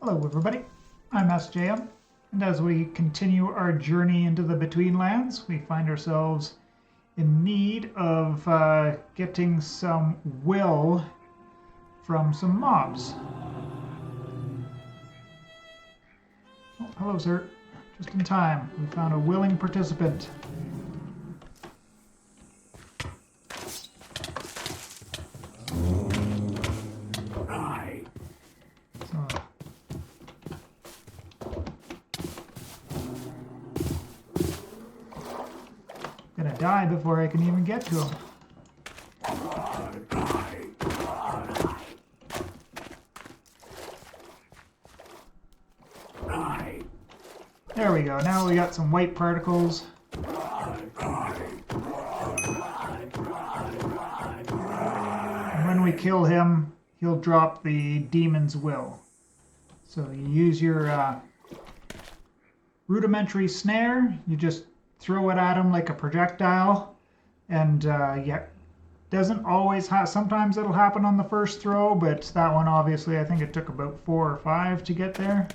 Hello everybody, I'm SJM, and as we continue our journey into the Betweenlands, we find ourselves in need of getting some will from some mobs. Oh, hello sir, just in time. We found a willing participant. Die before I can even get to him. There we go. Now we got some white particles. And when we kill him, he'll drop the demon's will. So you use your rudimentary snare. You just throw it at him like a projectile, and yeah, doesn't always sometimes it'll happen on the first throw, but that one obviously I think it took about 4 or 5 to get there.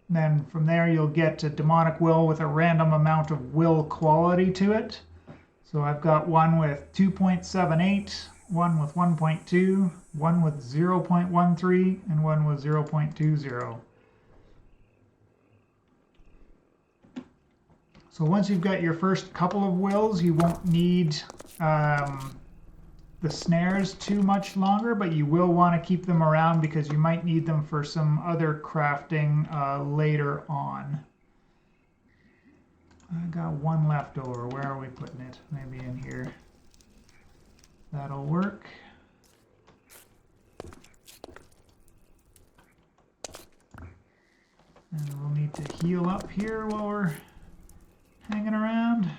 And then from there you'll get a demonic will with a random amount of will quality to it. So I've got one with 2.78, one with 1.2, one with 0.13, and one with 0.20. So once you've got your first couple of wills, you won't need the snares too much longer, but you will want to keep them around because you might need them for some other crafting later on. I got one left over. Where are we putting it? Maybe in here. That'll work. And we'll need to heal up here while we're hanging around.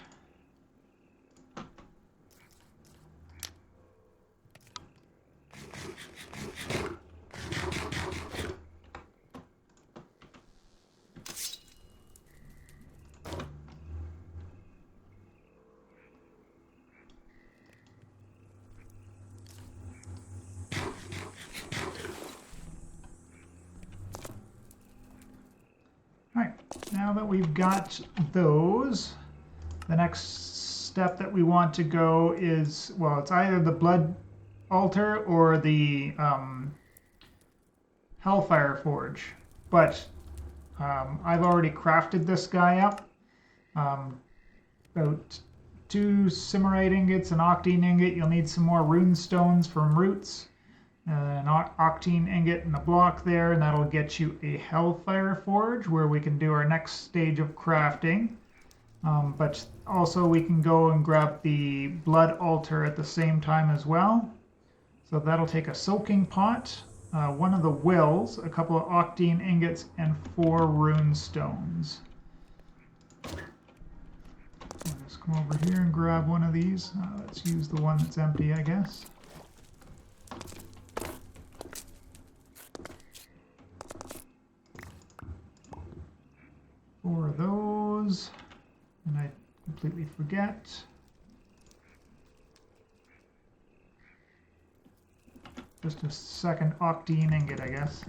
Now that we've got those, the next step that we want to go is, well, it's either the blood altar or the Hellfire forge. But I've already crafted this guy up. About 2 Simmerite ingots, an Octine ingot. You'll need some more rune stones from roots. An Octine ingot and a block there, and that'll get you a Hellfire forge where we can do our next stage of crafting. But also we can go and grab the blood altar at the same time as well. So that'll take a soaking pot, one of the wills, a couple of Octine ingots, and 4 rune stones. I'll just come over here and grab one of these. Let's use the one that's empty, I guess. 4 of those, and I completely forget. Just a second Octine ingot, I guess.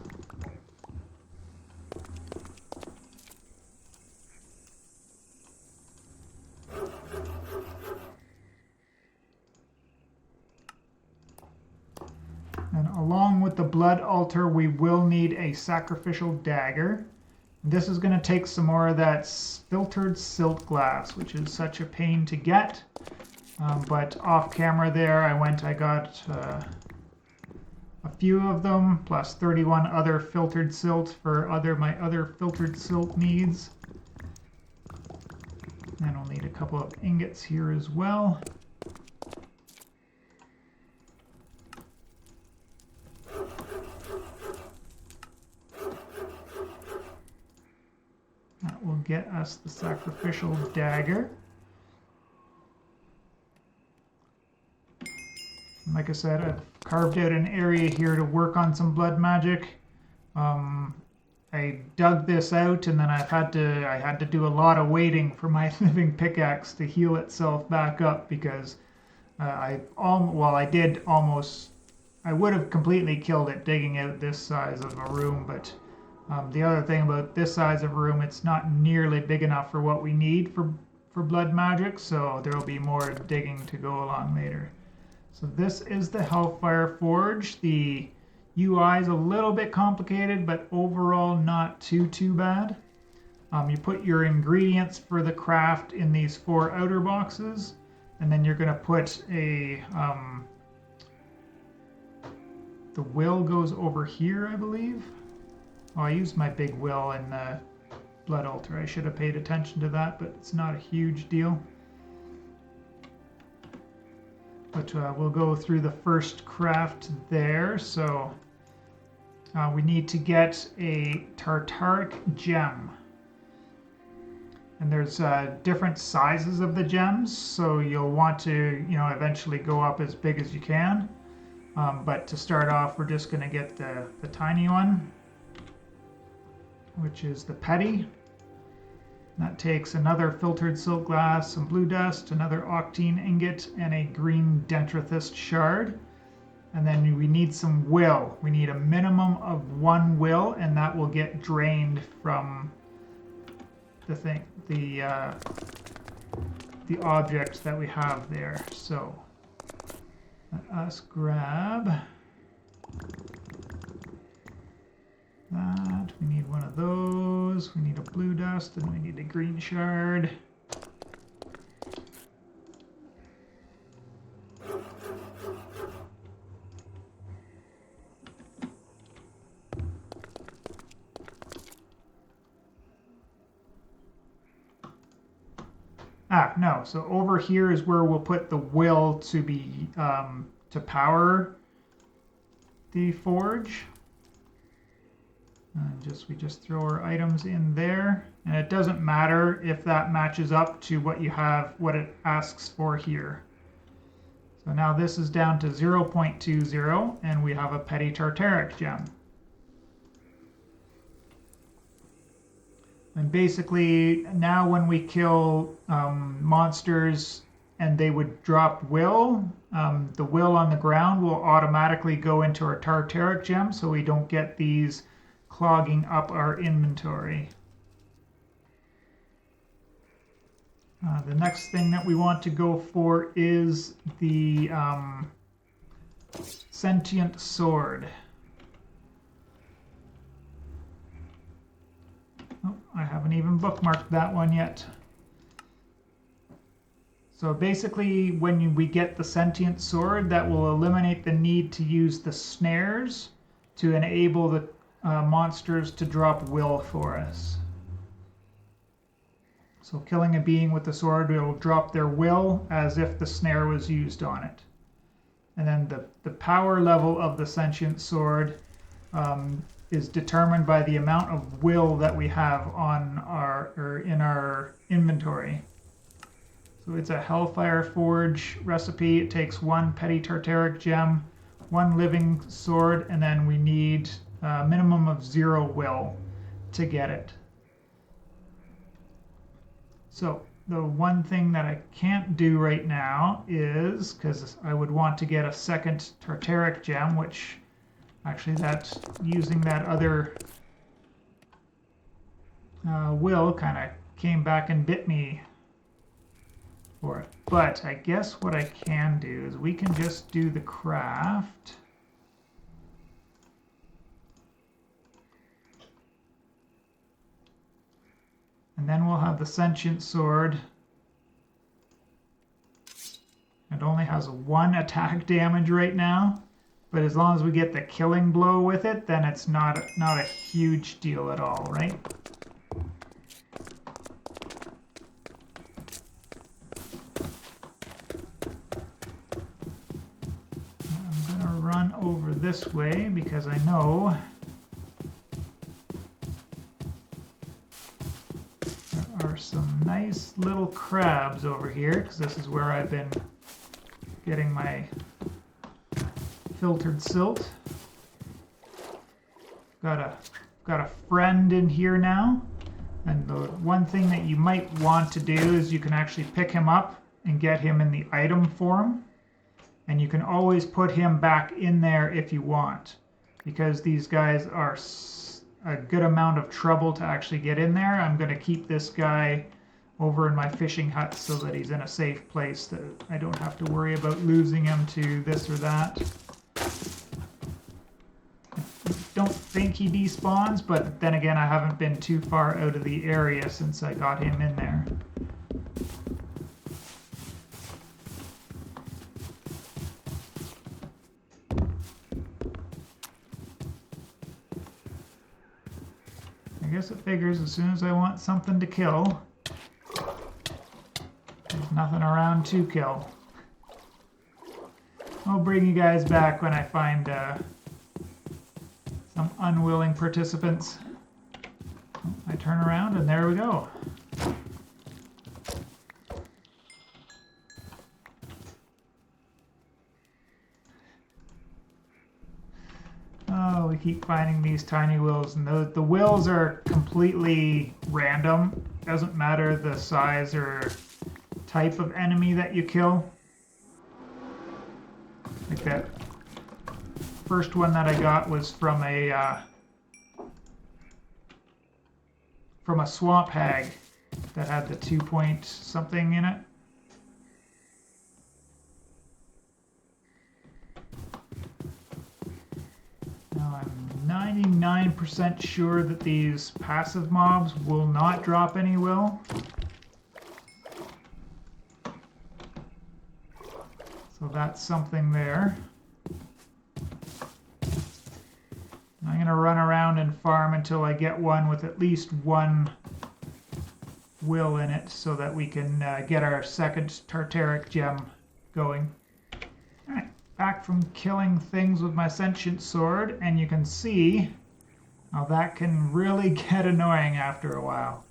And along with the blood altar, we will need a sacrificial dagger. This is going to take some more of that filtered silt glass, which is such a pain to get. But off camera there, I got a few of them, plus 31 other filtered silt for my other filtered silt needs. And I'll need a couple of ingots here as well. That will get us the sacrificial dagger. And like I said, I've carved out an area here to work on some blood magic. I dug this out, and then I had to do a lot of waiting for my living pickaxe to heal itself back up because I did almost I would have completely killed it digging out this size of a room, but the other thing about this size of a room, it's not nearly big enough for what we need for blood magic, so there will be more digging to go along later. So this is the Hellfire Forge. The UI is a little bit complicated, but overall not too bad. You put your ingredients for the craft in these 4 outer boxes, and then you're going to put a the will goes over here, I believe. Oh, I used my big will in the blood altar. I should have paid attention to that, but it's not a huge deal. But we'll go through the first craft there. So we need to get a tartaric gem. And there's different sizes of the gems, so you'll want to, eventually go up as big as you can. But to start off, we're just going to get the tiny one, which is the petty. That takes another filtered silk glass, some blue dust, another octine ingot, and a green dentrithist shard. And then we need some will. We need a minimum of 1 will, and that will get drained from the object that we have there. So let us grab that. We need one of those. We need a blue dust, and we need a green shard. No. So over here is where we'll put the will to be to power the forge. We just throw our items in there, and it doesn't matter if that matches up to what you have, what it asks for here. So now this is down to 0.20, and we have a petty tartaric gem. And basically, now when we kill monsters and they would drop will, the will on the ground will automatically go into our tartaric gem, so we don't get these clogging up our inventory. The next thing that we want to go for is the sentient sword. Oh, I haven't even bookmarked that one yet. So basically, when we get the sentient sword, that will eliminate the need to use the snares to enable the monsters to drop will for us. So killing a being with the sword will drop their will as if the snare was used on it. And then the power level of the sentient sword is determined by the amount of will that we have in our inventory. So it's a Hellfire Forge recipe. It takes 1 petty tartaric gem, 1 living sword, and then we need a minimum of 0 will to get it. So the one thing that I can't do right now is, because I would want to get a second tartaric gem, which actually that's using that other will kind of came back and bit me for it. But I guess what I can do is we can just do the craft. And then we'll have the sentient sword. It only has 1 attack damage right now, but as long as we get the killing blow with it, then it's not a huge deal at all, right? I'm gonna run over this way because I know there are some nice little crabs over here, because this is where I've been getting my filtered silt. Got a friend in here now, and the one thing that you might want to do is you can actually pick him up and get him in the item form, And you can always put him back in there if you want, because these guys are a good amount of trouble to actually get in there. I'm going to keep this guy over in my fishing hut so that he's in a safe place, that I don't have to worry about losing him to this or that. I don't think he despawns, but then again, I haven't been too far out of the area since I got him in there. I guess it figures as soon as I want something to kill, there's nothing around to kill. I'll bring you guys back when I find some unwilling participants. I turn around and there we go. Oh, we keep finding these tiny wills, and the wills are completely random. Doesn't matter the size or type of enemy that you kill. Like that first one that I got was from a swamp hag that had the 2-point something in it. Now I'm 99% sure that these passive mobs will not drop any will. So that's something there. I'm going to run around and farm until I get one with at least one will in it so that we can get our second tartaric gem going. Alright, back from killing things with my sentient sword, and you can see how that can really get annoying after a while.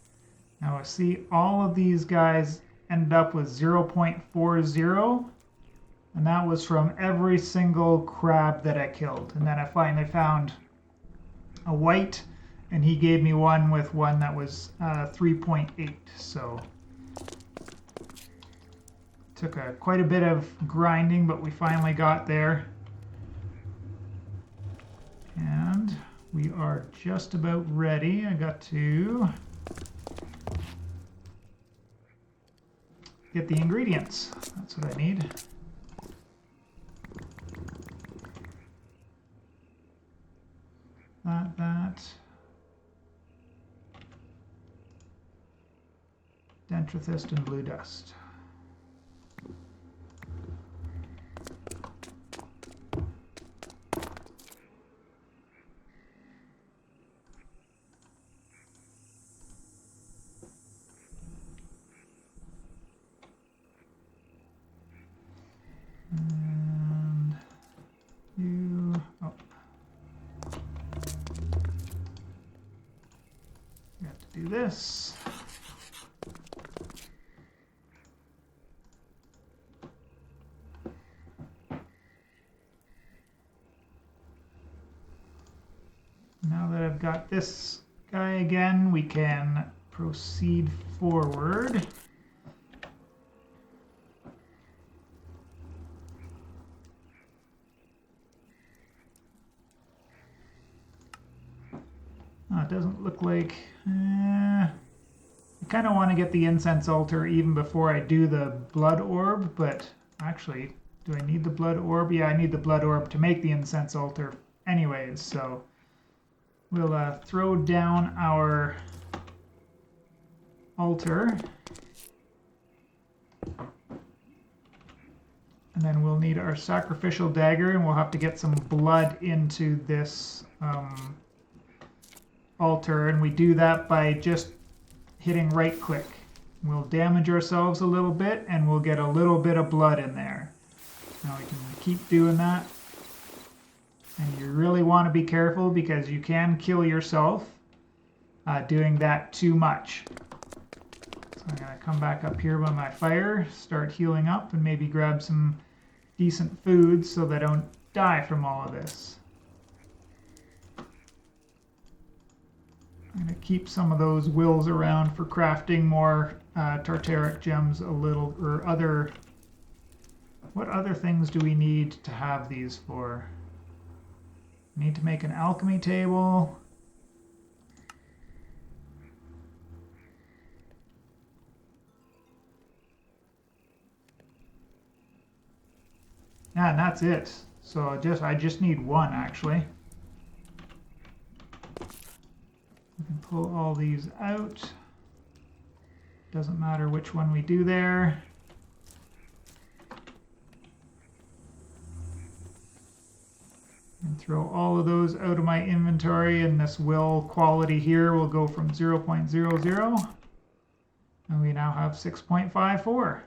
Now I see all of these guys end up with 0.40, and that was from every single crab that I killed. And then I finally found a white, and he gave me one with one that was 3.8. So took quite a bit of grinding, but we finally got there. And we are just about ready. I got to get the ingredients. That's what I need. That. Dentrithist and blue dust. And you, oh. We have to do this. Now that I've got this guy again, we can proceed forward. It doesn't look like... I kind of want to get the incense altar even before I do the blood orb, but actually, do I need the blood orb? Yeah, I need the blood orb to make the incense altar anyways, so we'll throw down our altar. And then we'll need our sacrificial dagger, and we'll have to get some blood into this altar, and we do that by just hitting right click. We'll damage ourselves a little bit and we'll get a little bit of blood in there. Now we can keep doing that, and you really want to be careful because you can kill yourself doing that too much. So I'm going to come back up here by my fire, start healing up, and maybe grab some decent food so that I don't die from all of this. I'm going to keep some of those wills around for crafting more tartaric gems, or other What other things do we need to have these for? Need to make an alchemy table. Yeah, and that's it. So I just need one actually. We can pull all these out. Doesn't matter which one we do there. And throw all of those out of my inventory, and this will quality here will go from 0.00, and we now have 6.54.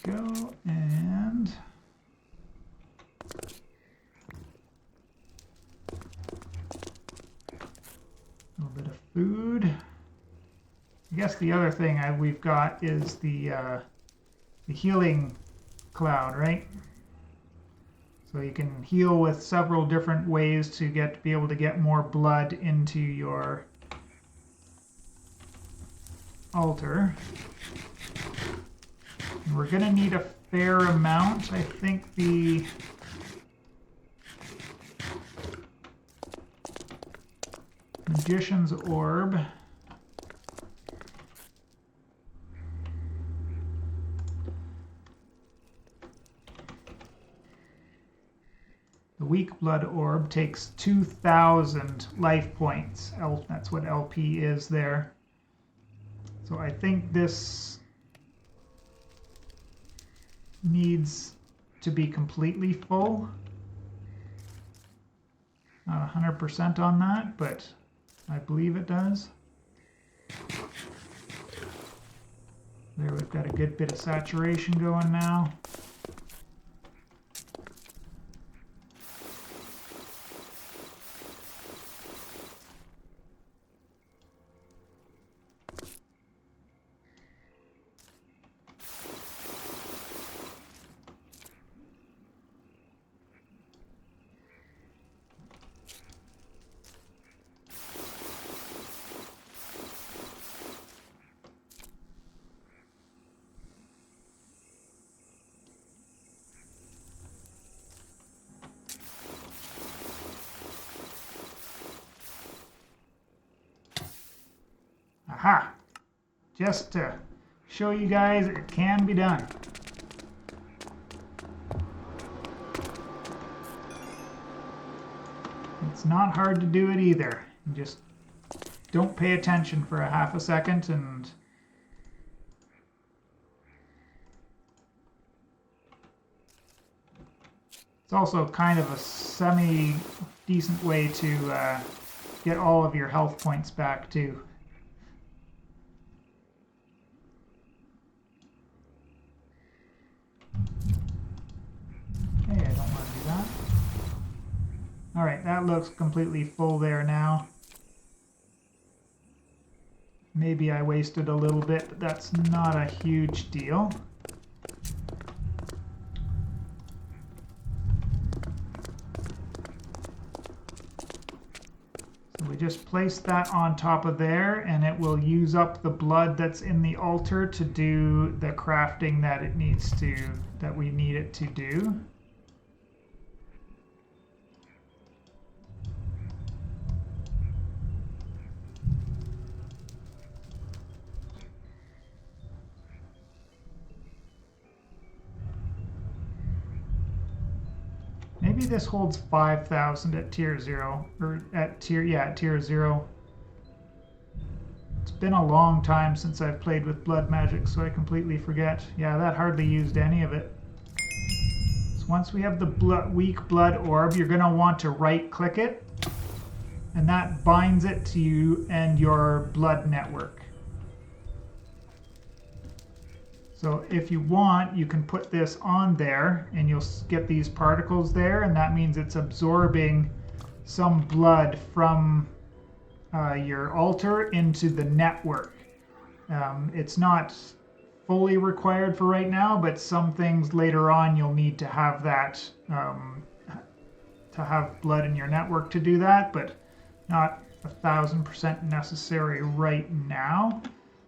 Go and a little bit of food. I guess the other thing we've got is the healing cloud, right? So you can heal with several different ways to be able to get more blood into your altar. We're going to need a fair amount. I think the Magician's Orb the Weak Blood Orb takes 2,000 life points. That's what LP is there. So I think this needs to be completely full. Not 100% on that, but I believe it does. There, we've got a good bit of saturation going now. Aha! Just to show you guys it can be done. It's not hard to do it either. You just don't pay attention for a half a second and it's also kind of a semi-decent way to get all of your health points back too. Okay, I don't want to do that. Alright, that looks completely full there now. Maybe I wasted a little bit, but that's not a huge deal. So we just place that on top of there, and it will use up the blood that's in the altar to do the crafting that we need it to do. Maybe this holds 5,000 at tier 0, or at tier 0. It's been a long time since I've played with blood magic, so I completely forget. Yeah, that hardly used any of it. So once we have the weak blood orb, you're going to want to right-click it, and that binds it to you and your blood network. So if you want, you can put this on there and you'll get these particles there, and that means it's absorbing some blood from your altar into the network. It's not fully required for right now, but some things later on you'll need to have that, to have blood in your network to do that, but not 1000% necessary right now.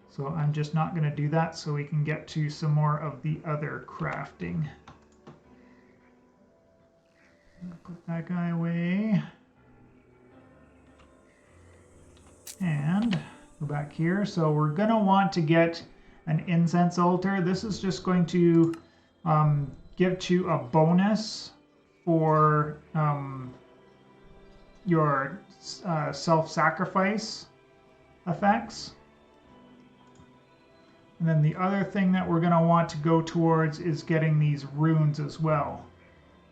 So I'm just not going to do that so we can get to some more of the other crafting. Put that guy away. And go back here. So we're going to want to get an incense altar. This is just going to give you a bonus for your self-sacrifice effects. And then the other thing that we're going to want to go towards is getting these runes as well.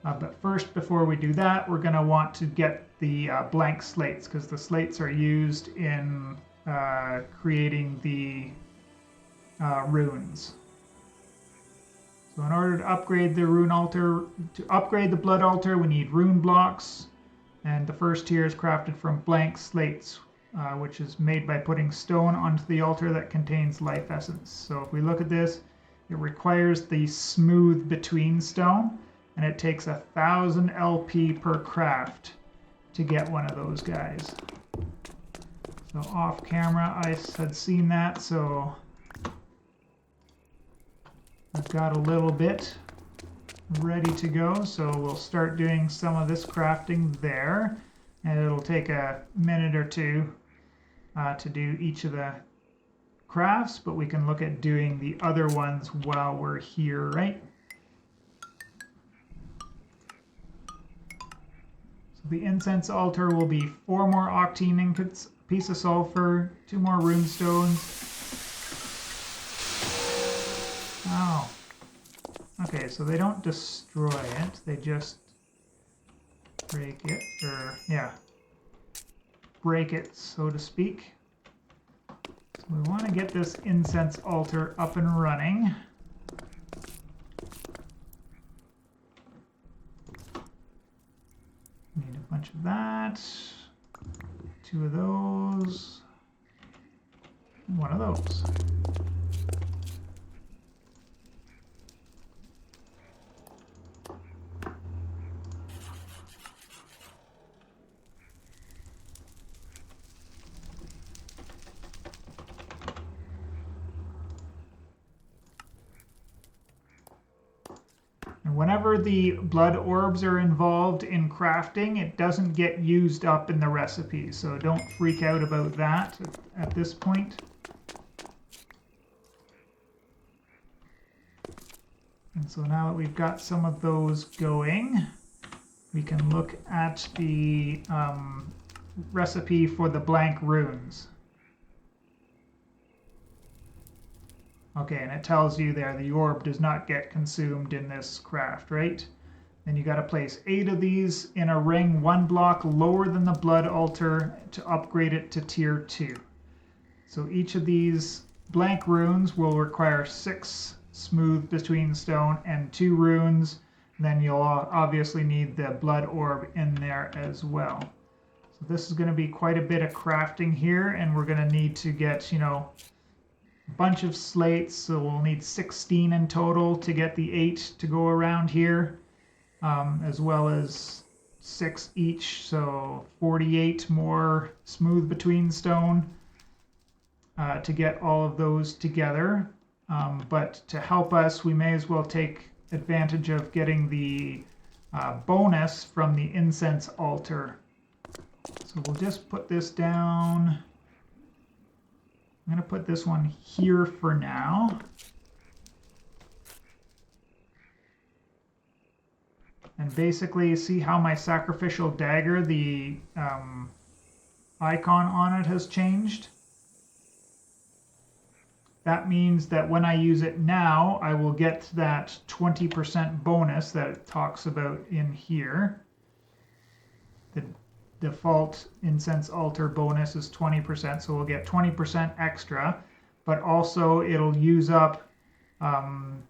But first, before we do that, we're going to want to get the blank slates, because the slates are used in creating the runes. So in order to upgrade the rune altar, to upgrade the blood altar, we need rune blocks. And the first tier is crafted from blank slates, which is made by putting stone onto the altar that contains life essence. So if we look at this, it requires the smooth between stone, and it takes 1,000 LP per craft to get one of those guys. So off camera, I had seen that, so I've got a little bit ready to go. So we'll start doing some of this crafting there, and it'll take a minute or two to do each of the crafts, but we can look at doing the other ones while we're here, right? So the incense altar will be 4 more octane ingots, piece of sulfur, 2 more rune stones. Oh. Okay, so they don't destroy it, they just break it, or yeah, break it, so to speak. So we want to get this incense altar up and running. Need a bunch of that, 2 of those, and 1 of those. Whenever the blood orbs are involved in crafting, it doesn't get used up in the recipe, so don't freak out about that at this point. And so now that we've got some of those going, we can look at the recipe for the blank runes. Okay, and it tells you there the orb does not get consumed in this craft, right? Then you got to place 8 of these in a ring 1 block lower than the blood altar to upgrade it to tier 2. So each of these blank runes will require 6 smooth between stone and 2 runes. Then you'll obviously need the blood orb in there as well. So this is going to be quite a bit of crafting here, and we're going to need to get, you know, bunch of slates, so we'll need 16 in total to get the 8 to go around here, as well as 6 each, so 48 more smooth between stone to get all of those together. But to help us, we may as well take advantage of getting the bonus from the incense altar. So we'll just put this down. I'm going to put this one here for now. And basically, see how my sacrificial dagger, the icon on it has changed? That means that when I use it now, I will get that 20% bonus that it talks about in here. The default incense altar bonus is 20%, so we'll get 20% extra, but also it'll use up, I'm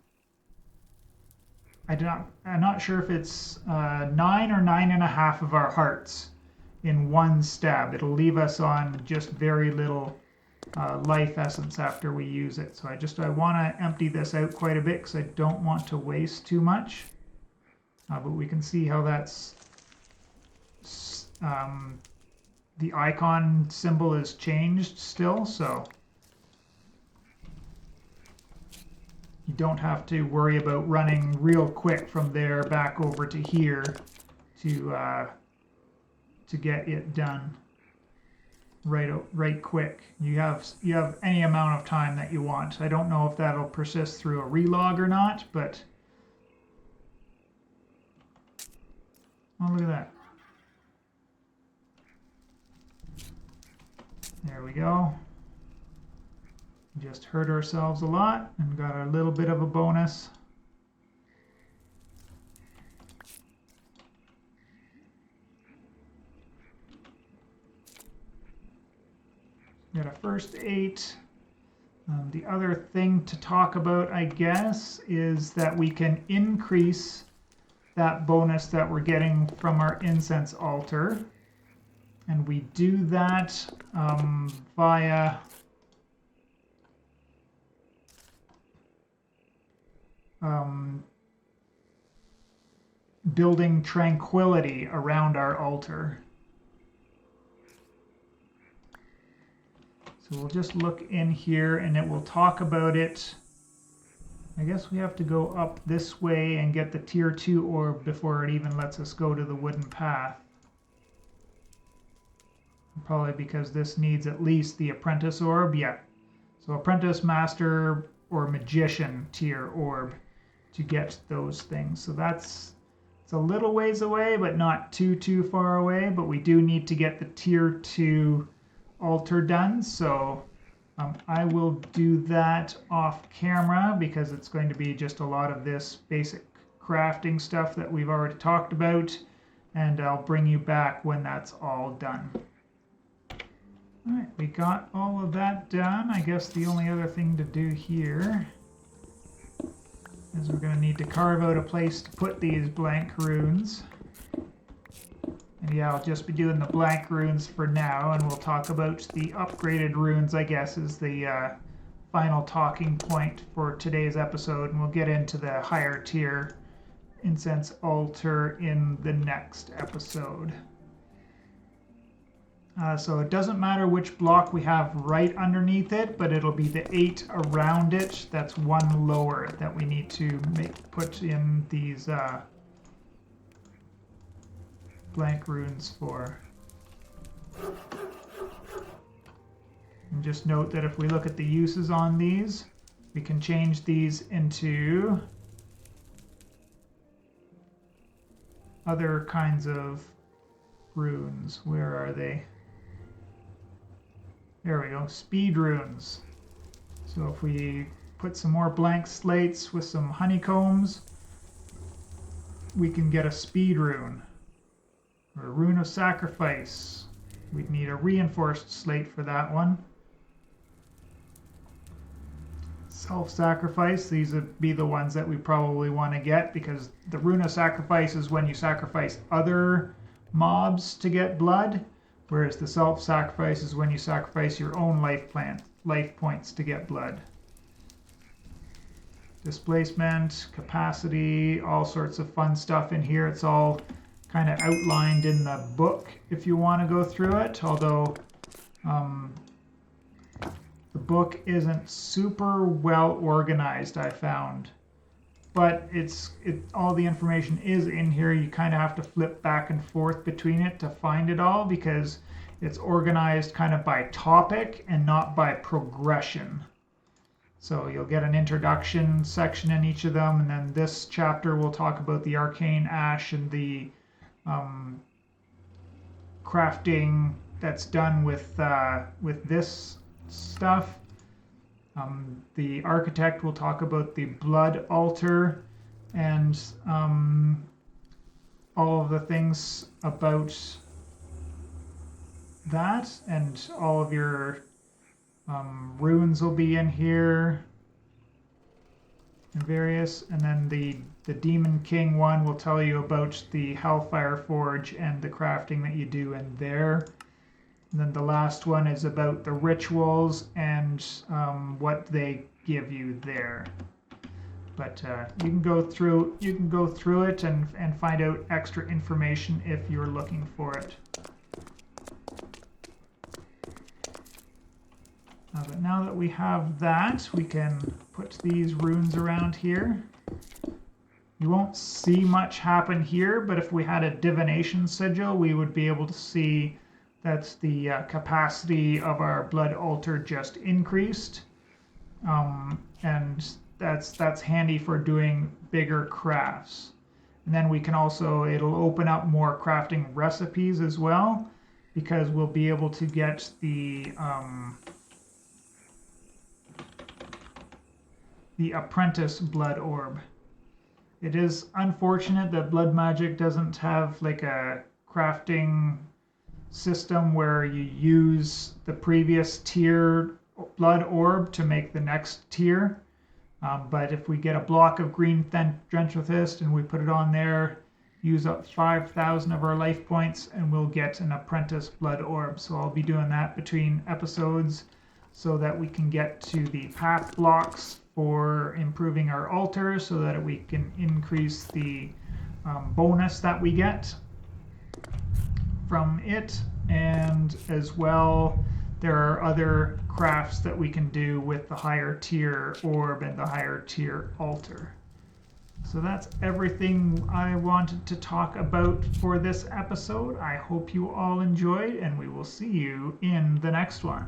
not sure if it's 9 or 9.5 of our hearts in one stab. It'll leave us on just very little life essence after we use it. So I want to empty this out quite a bit because I don't want to waste too much. But we can see how that's the icon symbol is changed still, so you don't have to worry about running real quick from there back over to here to get it done right quick. You have any amount of time that you want. I don't know if that'll persist through a relog or not, but oh, look at that. There we go. Just hurt ourselves a lot and got a little bit of a bonus. Got a first 8. The other thing to talk about, I guess, is that we can increase that bonus that we're getting from our incense altar. And we do that via building tranquility around our altar. So we'll just look in here and it will talk about it. I guess we have to go up this way and get the tier 2 orb before it even lets us go to the wooden path. Probably because this needs at least the apprentice orb. Yeah. So apprentice, master, or magician tier orb to get those things. So it's a little ways away, but not too far away. But we do need to get the tier 2 altar done. So I will do that off camera because it's going to be just a lot of this basic crafting stuff that we've already talked about. And I'll bring you back when that's all done. Alright, we got all of that done. I guess the only other thing to do here is we're going to need to carve out a place to put these blank runes. And yeah, I'll just be doing the blank runes for now, and we'll talk about the upgraded runes, I guess, is the final talking point for today's episode, and we'll get into the higher tier incense altar in the next episode. So it doesn't matter which block we have right underneath it, but it'll be the 8 around it. That's one lower that we need to put in these blank runes for. And just note that if we look at the uses on these, we can change these into other kinds of runes. Where are they? There we go, speed runes. So if we put some more blank slates with some honeycombs, we can get a speed rune. Or a rune of sacrifice. We'd need a reinforced slate for that one. Self-sacrifice, these would be the ones that we probably want to get because the rune of sacrifice is when you sacrifice other mobs to get blood. Whereas the self-sacrifice is when you sacrifice your own life points to get blood. Displacement, capacity, all sorts of fun stuff in here. It's all kind of outlined in the book if you want to go through it. Although the book isn't super well organized, I found. But all the information is in here. You kind of have to flip back and forth between it to find it all because it's organized kind of by topic and not by progression. So you'll get an introduction section in each of them, and then this chapter will talk about the arcane ash and the crafting that's done with this stuff. The architect will talk about the blood altar and all of the things about that, and all of your runes will be in here. and various, and then the Demon King one will tell you about the Hellfire Forge and the crafting that you do in there. And then the last one is about the rituals and what they give you there. But you can go through it and find out extra information if you're looking for it. But now that we have that, we can put these runes around here. You won't see much happen here, but if we had a divination sigil, we would be able to see that the capacity of our blood altar just increased. And that's handy for doing bigger crafts. And then we can also, it'll open up more crafting recipes as well, because we'll be able to get the apprentice blood orb. It is unfortunate that blood magic doesn't have like a crafting system where you use the previous tier blood orb to make the next tier. But if we get a block of green dendrithist and we put it on there, use up 5,000 of our life points, and we'll get an apprentice blood orb. So I'll be doing that between episodes so that we can get to the path blocks for improving our altar so that we can increase the bonus that we get from it. And as well, there are other crafts that we can do with the higher tier orb and the higher tier altar. So that's everything I wanted to talk about for this episode. I hope you all enjoyed, and we will see you in the next one.